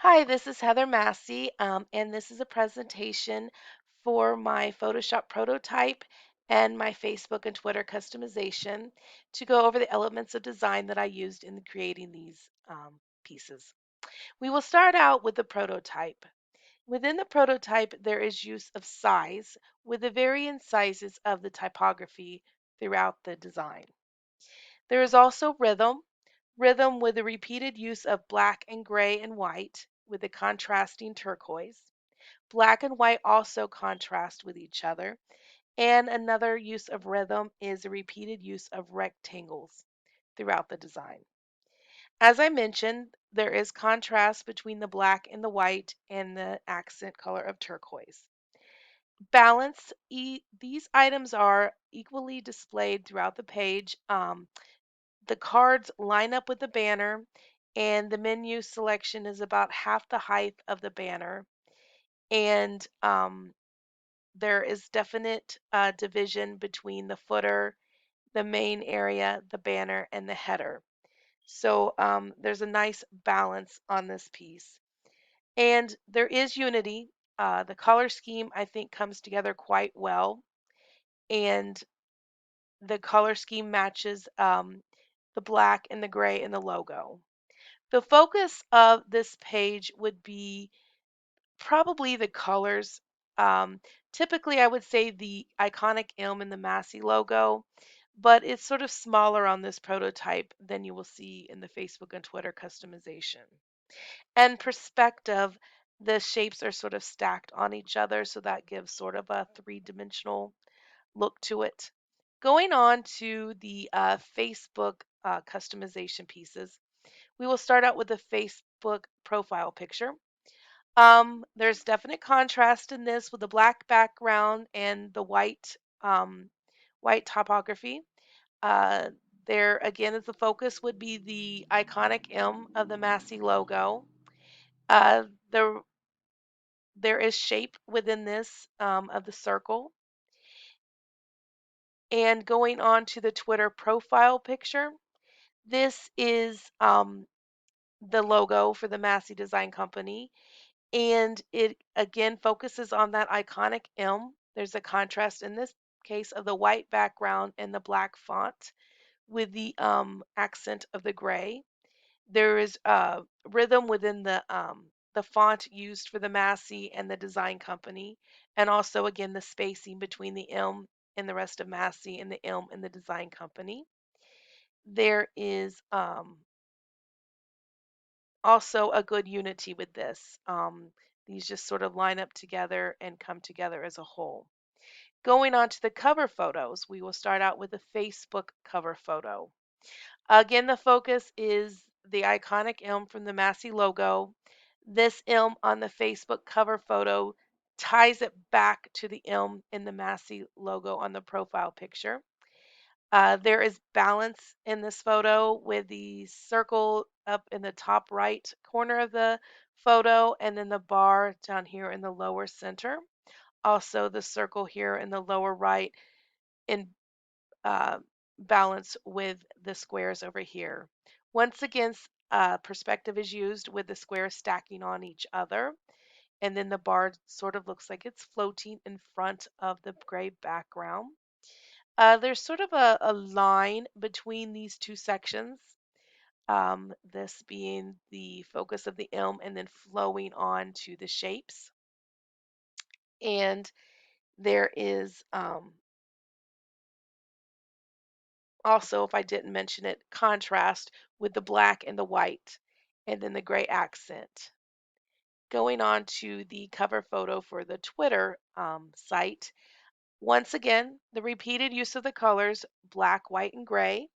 Hi, this is Heather Massey, and this is a presentation for my Photoshop prototype and my Facebook and Twitter customization to go over the elements of design that I used in creating these pieces. We will start out with the prototype. Within the prototype, there is use of size with the varying sizes of the typography throughout the design. There is also rhythm with the repeated use of black and gray and white with the contrasting turquoise. Black and white also contrast with each other. And another use of rhythm is the repeated use of rectangles throughout the design. As I mentioned, there is contrast between the black and the white and the accent color of turquoise. Balance, these items are equally displayed throughout the page. The cards line up with the banner, and the menu selection is about half the height of the banner. And there is definite division between the footer, the main area, the banner, and the header. So there's a nice balance on this piece. And there is unity. The color scheme, I think, comes together quite well. And the color scheme matches the black and the gray in the logo. The focus of this page would be probably the colors. Um, Typically, I would say the iconic elm and the Massey logo, but it's sort of smaller on this prototype than you will see in the Facebook and Twitter customization. And perspective, the shapes are sort of stacked on each other, so that gives sort of a three-dimensional look to it. Going on to the Facebook customization pieces, we will start out with the Facebook profile picture. There's definite contrast in this with the black background and the white topography. Uh, there again is the focus would be the iconic M of the Massey logo. Uh, there there is shape within this of the circle. And going on to the Twitter profile picture, this is the logo for the Massey Design Company. And it again focuses on that iconic M. There's a contrast in this case of the white background and the black font with the accent of the gray. There is rhythm within the font used for the Massey and the design company, and also again the spacing between the M and the rest of Massey and the M and the design company. There is also a good unity with this. These just sort of line up together and come together as a whole. Going on to the cover photos, we will start out with a Facebook cover photo. Again, the focus is the iconic elm from the Massey logo. This elm on the Facebook cover photo ties it back to the elm in the Massey logo on the profile picture. There is balance in this photo with the circle up in the top right corner of the photo and then the bar down here in the lower center. Also the circle here in the lower right in uh, balance with the squares over here. Once again, perspective is used with the squares stacking on each other. And then the bar sort of looks like it's floating in front of the gray background. There's sort of a line between these two sections, this being the focus of the elm and then flowing on to the shapes. And there is also, if I didn't mention it, contrast with the black and the white, and then the gray accent. Going on to the cover photo for the Twitter site, once again, the repeated use of the colors black, white, and gray.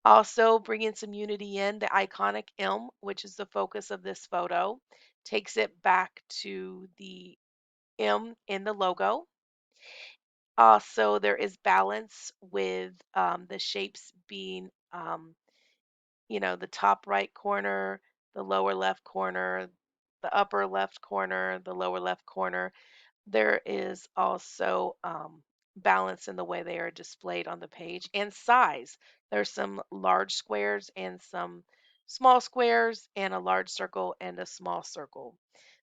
Also bringing some unity in the iconic M, which is the focus of this photo, takes it back to the M in the logo. Also, there is balance with the shapes being, the top right corner, the lower left corner, the upper left corner, the lower left corner. There is also balance in the way they are displayed on the page and size. There's some large squares and some small squares, and a large circle and a small circle.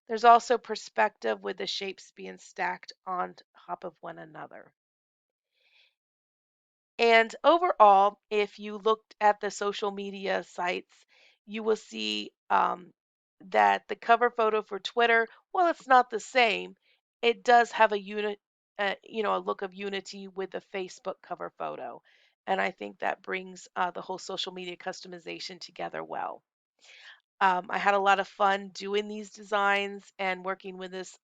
There's also perspective with the shapes being stacked on top of one another. And overall, if you looked at the social media sites, you will see that the cover photo for Twitter, well, it's not the same. It does have a look of unity with the Facebook cover photo, and I think that brings the whole social media customization together well. I had a lot of fun doing these designs and working with this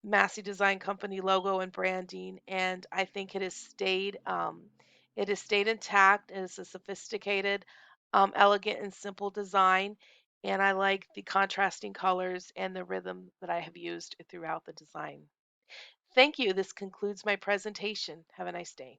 Massey Design Company logo and branding, and I think it has stayed intact. It's a sophisticated, elegant, and simple design, and I like the contrasting colors and the rhythm that I have used throughout the design. Thank you. This concludes my presentation. Have a nice day.